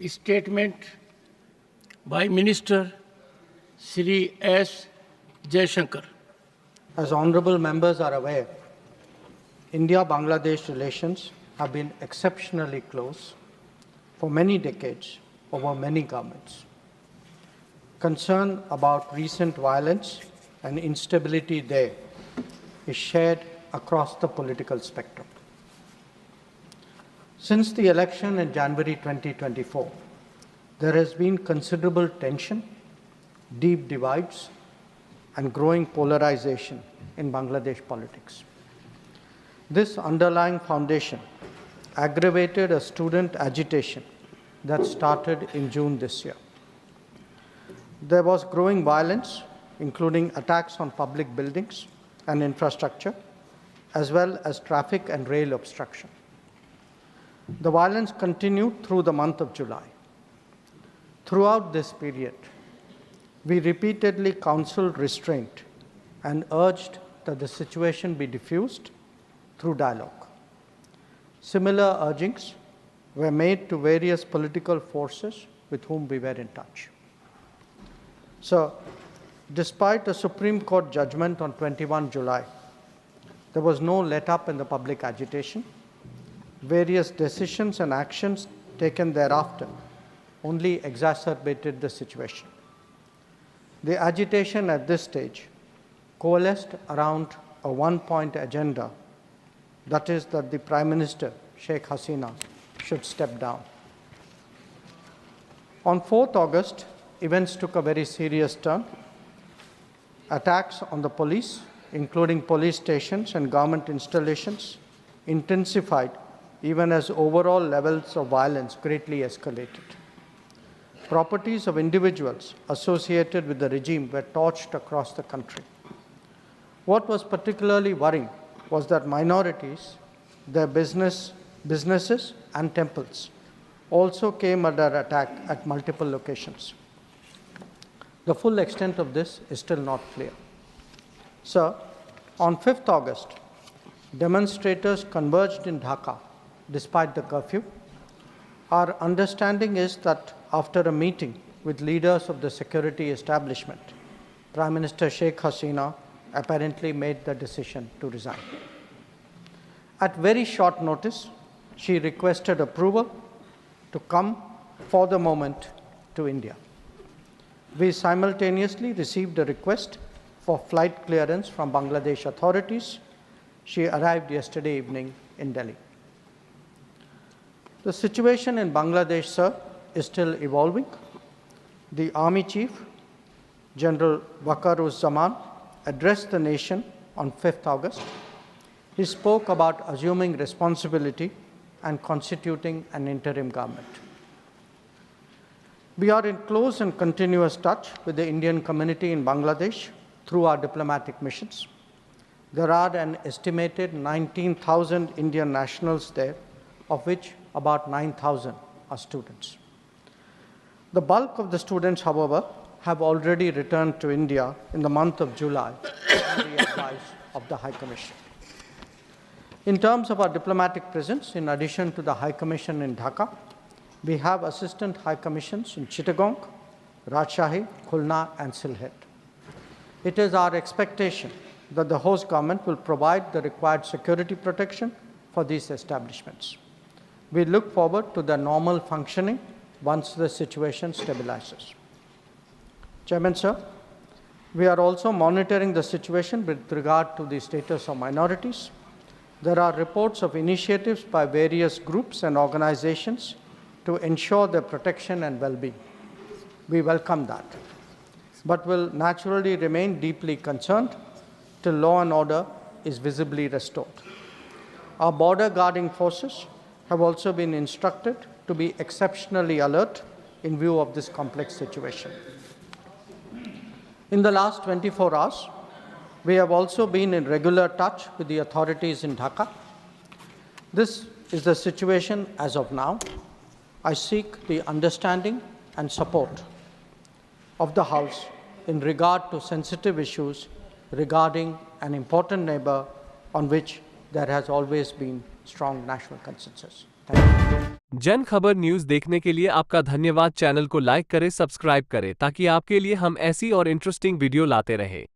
statement by Minister Sri S. Jaishankar. As honourable members are aware, India-Bangladesh relations have been exceptionally close for many decades over many governments. Concern about recent violence and instability there is shared across the political spectrum. Since the election in January 2024, there has been considerable tension, deep divides, and growing polarization in Bangladesh politics. This underlying foundation aggravated a student agitation that started in June this year. There was growing violence, including attacks on public buildings and infrastructure, as well as traffic and rail obstruction. The violence continued through the month of July. Throughout this period, we repeatedly counseled restraint and urged that the situation be diffused through dialogue. Similar urgings were made to various political forces with whom we were in touch. So, despite a Supreme Court judgment on 21 July, there was no let-up in the public agitation. Various decisions and actions taken thereafter only exacerbated the situation. The agitation at this stage coalesced around a one-point agenda, that is that the Prime Minister, Sheikh Hasina, should step down. On 4th August, events took a very serious turn. Attacks on the police, including police stations and government installations, intensified even as overall levels of violence greatly escalated. Properties of individuals associated with the regime were torched across the country. What was particularly worrying was that minorities, their businesses and temples also came under attack at multiple locations. The full extent of this is still not clear. So, on 5th August, demonstrators converged in Dhaka despite the curfew. Our understanding is that after a meeting with leaders of the security establishment, Prime Minister Sheikh Hasina apparently made the decision to resign. At very short notice, she requested approval to come for the moment to India. We simultaneously received a request for flight clearance from Bangladesh authorities. She arrived yesterday evening in Delhi. The situation in Bangladesh, sir, is still evolving. The Army Chief, General Waqar-uz-Zaman, addressed the nation on 5th August. He spoke about assuming responsibility and constituting an interim government. We are in close and continuous touch with the Indian community in Bangladesh through our diplomatic missions. There are an estimated 19,000 Indian nationals there, of which about 9,000 are students. The bulk of the students, however, have already returned to India in the month of July on the advice of the High Commission. In terms of our diplomatic presence, in addition to the High Commission in Dhaka, we have Assistant High Commissions in Chittagong, Rajshahi, Khulna, and Sylhet. It is our expectation that the host government will provide the required security protection for these establishments. We look forward to their normal functioning once the situation stabilizes. Chairman, sir, we are also monitoring the situation with regard to the status of minorities. There are reports of initiatives by various groups and organizations to ensure their protection and well-being. We welcome that, but will naturally remain deeply concerned till law and order is visibly restored. Our border guarding forces have also been instructed to be exceptionally alert in view of this complex situation. In the last 24 hours, we have also been in regular touch with the authorities in Dhaka. This is the situation as of now. I seek the understanding and support of the House in regard to sensitive issues regarding an important neighbor on which there has always been strong national consensus. Thank you. जन खबर news देखने के लिए आपका धन्यवाद। Channel को like करें, subscribe करें ताकि आपके लिए हम ऐसी और इंटरेस्टिंग वीडियो लाते रहें।